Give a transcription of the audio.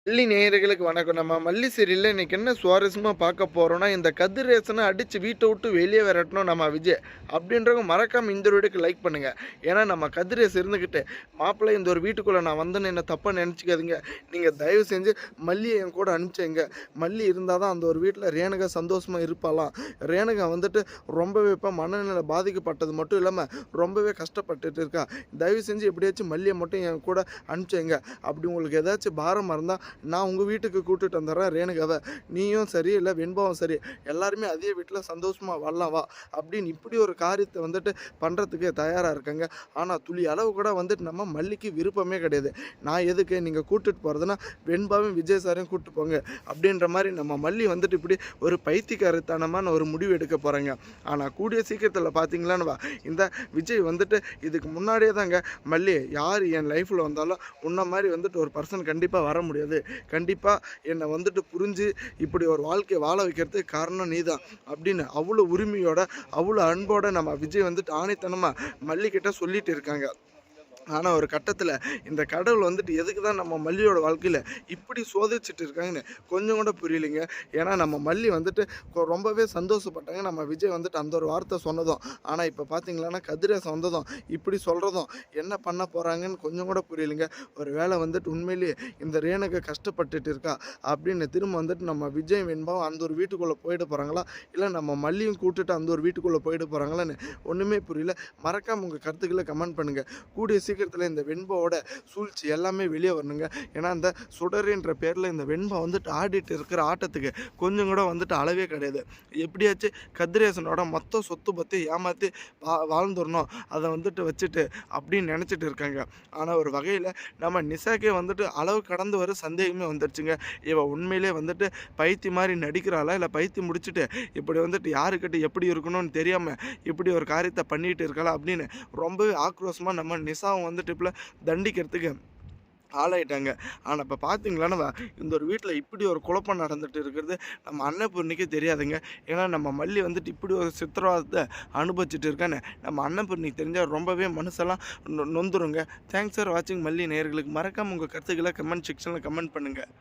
மல்லி நேயர்களுக்கு வணக்கம். நம்ம மல்லி சீரியல்ல இன்னைக்கு என்ன சுவாரஸ்யமா பார்க்க போறோம்னா, இந்த கதிரேசன அடிச்சு வீட்ட விட்டு வெளிய விரட்டணும் நம்ம விஜய். அப்படின்றவங்க மறக்காம இந்த வீடியோக்கு லைக் பண்ணுங்க. ஏன்னா நம்ம கதிரேசன் இருந்துகிட்டு, "மாப்பிள்ளை இந்த ஒரு வீட்டுக்குள்ள நான் வந்தேன்னு என்ன தப்பா நெனச்சுக்காதீங்க. நீங்க தயவு செஞ்சு மல்லிய என் கூட அனுப்பிச்சேங்க. மல்லி இருந்தா தான் அந்த ஒரு வீட்ல ரேணுகா சந்தோஷமா இருப்பாளாம். ரேணுகா வந்துட்டு ரொம்பவே இப்ப மனநிலை பாதிக்கப்பட்டது மட்டும் இல்லாம, ரொம்பவே கஷ்டப்பட்டுட்டு இருக்கா. தயவு செஞ்சு எப்படியாச்சும் மல்லிய மட்டும் என் கூட அனுப்பிச்சேங்க. அப்படி உங்களுக்கு ஏதாச்சும் பாரமா இருந்தா நான் உங்கள் வீட்டுக்கு கூட்டிட்டு வந்துடுறேன் ரேணுகாவை. நீயும் சரி இல்லை வெண்பாவும் சரி எல்லாருமே அதே வீட்டில் சந்தோஷமாக வரலாம் வா அப்படின்னு இப்படி ஒரு காரியத்தை வந்துட்டு பண்ணுறதுக்கு தயாராக இருக்காங்க. ஆனால் துளி அளவு கூட வந்துட்டு நம்ம மல்லிக்கு விருப்பமே கிடையாது. நான் எதுக்கு நீங்கள் கூட்டிட்டு போகிறதுனா வெண்பாவும் விஜய் சாரையும் கூப்பிட்டு போங்க அப்படின்ற மாதிரி நம்ம மல்லி வந்துட்டு இப்படி ஒரு பைத்தியக்காரத்தனமான ஒரு முடிவு எடுக்க போகிறாங்க. ஆனால் கூடிய சீக்கிரத்தில் பார்த்தீங்களான்னு வா இந்த விஜய் வந்துட்டு இதுக்கு முன்னாடியே தாங்க மல்லி யார் என் லைஃப்பில் வந்தாலும் உன்ன மாதிரி வந்துட்டு ஒரு பர்சன் கண்டிப்பாக வர முடியாது. கண்டிப்பாக என்னை வந்துட்டு புரிஞ்சு இப்படி ஒரு வாழ்க்கையை வாழ வைக்கிறதுக்கு காரணம் நீ தான் அப்படின்னு அவ்வளோ உரிமையோட அவ்வளோ அன்போட நம்ம விஜய் வந்துட்டு ஆணித்தனமாக மல்லிக்கிட்ட சொல்லிட்டு இருக்காங்க. ஆனால் ஒரு கட்டத்தில் இந்த கடவுள் வந்துட்டு எதுக்கு தான் நம்ம மல்லியோட வாழ்க்கையில் இப்படி சோதிச்சுட்டு இருக்காங்கன்னு கொஞ்சம் கூட புரியலைங்க. ஏன்னா நம்ம மல்லி வந்துட்டு ரொம்பவே சந்தோஷப்பட்டாங்க நம்ம விஜய் வந்துட்டு அந்த ஒரு வார்த்தை சொன்னதும். ஆனால் இப்போ பார்த்தீங்களான்னா கதிரேசன் வந்ததும் இப்படி சொல்கிறதும் என்ன பண்ண போகிறாங்கன்னு கொஞ்சம் கூட புரியலைங்க. ஒரு வேளை வந்துட்டு உண்மையிலேயே இந்த ரேணுகை கஷ்டப்பட்டுட்டு இருக்கா அப்படின்னு திரும்ப வந்துட்டு நம்ம விஜய் வெண்பாவும் அந்த ஒரு வீட்டுக்குள்ளே போயிட்டு போகிறாங்களா, இல்லை நம்ம மல்லியும் கூட்டுட்டு அந்த ஒரு வீட்டுக்குள்ளே போயிட்டு போகிறாங்களான்னு ஒன்றுமே புரியல. மறக்காமல் உங்கள் கருத்துக்களை கமெண்ட் பண்ணுங்கள். கூடிய சீக்கிரத்தில் இந்த வெண்பாவோட சூழ்ச்சி எல்லாமே வெளியே வரணுங்க. ஏன்னா அந்த சுடருன்ற பேரில் இந்த வெண்பா வந்துட்டு ஆடிட்டு இருக்கிற ஆட்டத்துக்கு கொஞ்சம் கூட வந்துட்டு அளவே கிடையாது. எப்படியாச்சும் கதிரேசனோட மொத்த சொத்து பற்றி ஏமாற்றி வாழ்ந்துடணும் அதை வந்துட்டு வச்சுட்டு அப்படின்னு நினச்சிட்டு இருக்காங்க. ஆனால் ஒரு வகையில் நம்ம நிஷாக்கே வந்துட்டு அளவு கடந்து வர சந்தேகமே வந்துடுச்சுங்க. இவள் உண்மையிலே வந்துட்டு பைத்தி மாதிரி நடிக்கிறாளா, இல்லை பைத்தி முடிச்சுட்டு இப்படி வந்துட்டு யாருக்கிட்ட எப்படி இருக்கணும்னு தெரியாமல் இப்படி ஒரு காரியத்தை பண்ணிட்டு இருக்கலாம் அப்படின்னு ரொம்பவே ஆக்ரோஷமாக நம்ம நிஷாவும் வந்துட்டு இப்போ தண்டிக்கிறதுக்கு ஆளாயிட்டாங்க. ஆனால் இப்போ பார்த்தீங்களான்னா இந்த ஒரு வீட்டில் இப்படி ஒரு குழப்பம் நடந்துட்டு இருக்கிறது நம்ம அன்னபூர்ணிக்கே தெரியாதுங்க. ஏன்னா நம்ம மல்லி வந்துட்டு இப்படி ஒரு சித்திரவாதத்தை அனுபவிச்சுட்டு இருக்கான்னு நம்ம அன்னபூர்ணிக்கு தெரிஞ்சால் ரொம்பவே மனசெல்லாம் நொந்துருங்க. தேங்க்ஸ் ஃபார் வாட்சிங் மல்லி நேயர்களுக்கு. மறக்காமல் உங்கள் கருத்துக்களை கமெண்ட் செக்ஷனில் கமெண்ட் பண்ணுங்கள்.